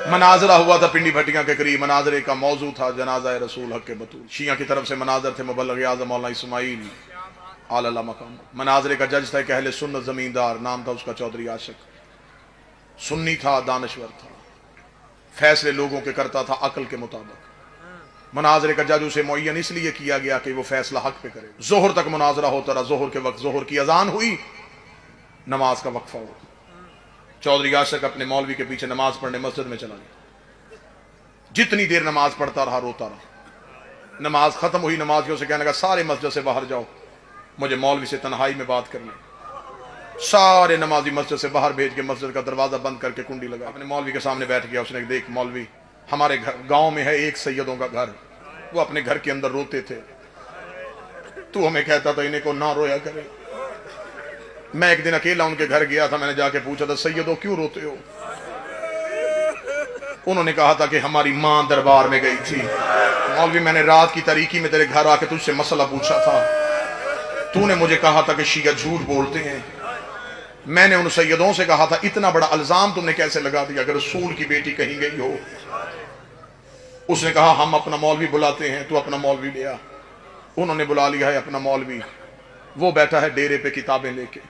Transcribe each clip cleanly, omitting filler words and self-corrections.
मनाजरा हुआ था पिंडी भटिया के करीब। मनाजरे का मौजू था जनाजा रसूल हक के बतूल। शिया की तरफ से मनाजर थे मुबल्लिग आज़म मौलाना इस्माइल आला मकाम। मनाजरे का जज था अहले सुन्नत जमींदार, नाम था उसका चौधरी आशिक। सुन्नी था, दानश्वर था, फैसले लोगों के करता था अकल के मुताबिक। मनाजरे का जज उसे मुअय्यन इसलिए किया गया कि वो फैसला हक पे करे। जोहर तक मुनाजरा होता रहा। जोहर के वक्त जोहर की अजान हुई, नमाज का वक्फा हुआ। चौधरी आशिक अपने मौलवी के पीछे नमाज पढ़ने मस्जिद में चला गया। जितनी देर नमाज पढ़ता रहा रोता रहा। नमाज खत्म हुई, नमाज के उसे कहने लगा सारे मस्जिद से बाहर जाओ, मुझे मौलवी से तन्हाई में बात करनी। सारे नमाजी मस्जिद से बाहर भेज के मस्जिद का दरवाजा बंद करके कुंडी लगा अपने मौलवी के सामने बैठ गया। उसने देख मौलवी, हमारे घर गांव में है एक सैयदों का घर, वो अपने घर के अंदर रोते थे, तू हमें कहता था इन्हें को ना रोया करे। मैं एक दिन अकेला उनके घर गया था, मैंने जाके पूछा था सैयदों क्यों रोते हो? उन्होंने कहा था कि हमारी मां दरबार में गई थी। मौलवी, मैंने रात की तारीकी में तेरे घर आके तुझसे मसला पूछा था, तूने मुझे कहा था कि शिया झूठ बोलते हैं। मैंने उन सैयदों से कहा था इतना बड़ा इल्जाम तुमने कैसे लगा दिया अगर रसूल की बेटी कहीं गई हो? उसने कहा हम अपना मौलवी बुलाते हैं, तू अपना मौलवी ले आ। उन्होंने बुला लिया है अपना मौलवी, वो बैठा है डेरे पे किताबें लेके।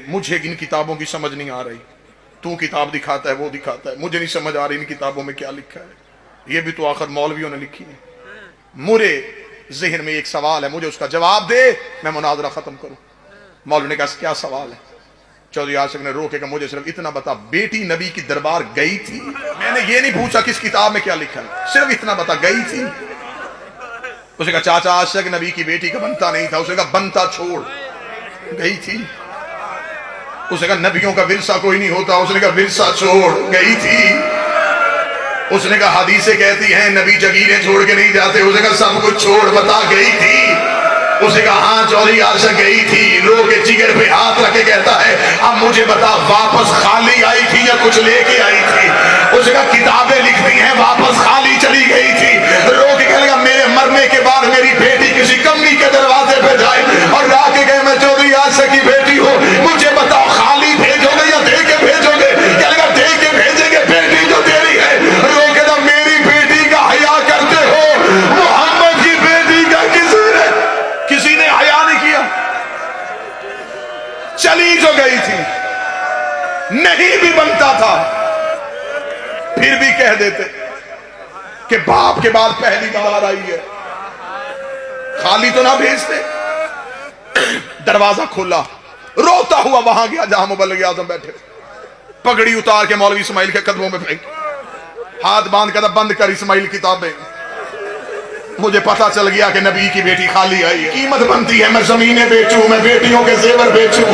मुझे इन किताबों की समझ नहीं आ रही, तू किताब दिखाता है वो दिखाता है, मुझे नहीं समझ आ रही इन किताबों में क्या लिखा है। ये भी तो आखिर मौलवियों ने लिखी है। मुझे जहन में एक सवाल है, मुझे उसका जवाब दे, मैं मुनाजरा खत्म करूं। मौलवी ने कहा क्या सवाल है? चौधरी आशिक ने रोके कि मुझे सिर्फ इतना बता, बेटी नबी की दरबार गई थी? मैंने ये नहीं पूछा किस किताब में क्या लिखा है, सिर्फ इतना बता गई थी? उसने कहा चाचा आशिक नबी की बेटी का बनता नहीं था। उसने कहा बनता छोड़, गई थी। उसने कहा नबियों का विरसा कोई नहीं होता। उसने कहा विरसा छोड़, गई थी। उसने कहा हदीसें कहती हैं नबी जगीरें छोड़ के नहीं जाते। उसने कहा सब कुछ छोड़ बता, गई थी? उसने कहा हाँ चौधरी आशिक गई थी। रो के जिगर पे हाथ रख के कहता है अब मुझे बता वापस खाली आई थी या कुछ लेके आई थी? उसने कहा किताबें लिखती हैं वापस खाली चली गई थी। रो के कहने मेरे मरने के बाद मेरी बेटी किसी कमनी के दरवाजे पे जाए और ला के कहे मैं चौधरी आशिक की बेटी हूँ, मुझे बताओ खाली भेजोगे या दे के भेजोगे? कहलेगा दे के भेजेंगे, बेटी जो तेरी है। रो के ना मेरी बेटी का हया करते हो, मोहम्मद की बेटी का किसी ने हया नहीं किया। चली जो गई थी, नहीं भी बनता था फिर भी कह देते कि बाप के बाद पहली बार आई है, खाली तो ना भेजते। दरवाजा खोला, रोता हुआ वहां गया जहां मुबल्लिग आज़म बैठे, पगड़ी उतार के मौलवी इस्माइल के कदमों में फेंक, हाथ बांध कर बंद कर इस्माइल किताबें, मुझे पता चल गया कि नबी की बेटी खाली आई है। कीमत बनती है, मैं जमीनें बेचूं, मैं बेटियों के जेवर बेचूं,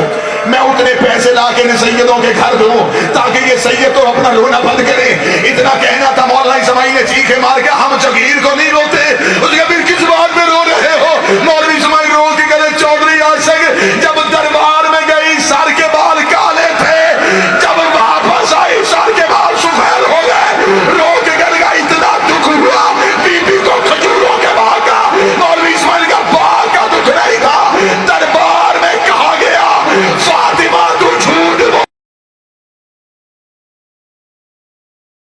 मैं उतने पैसे ला के सैयदों के घर दूं ताकि ये सैयद तो अपना रोना बंद करे। इतना कहना था, मौलाना इस्माइल ने चीखे मार के हम जगीर को नहीं रोते। उसके फिर किस बात में रो रहे हो?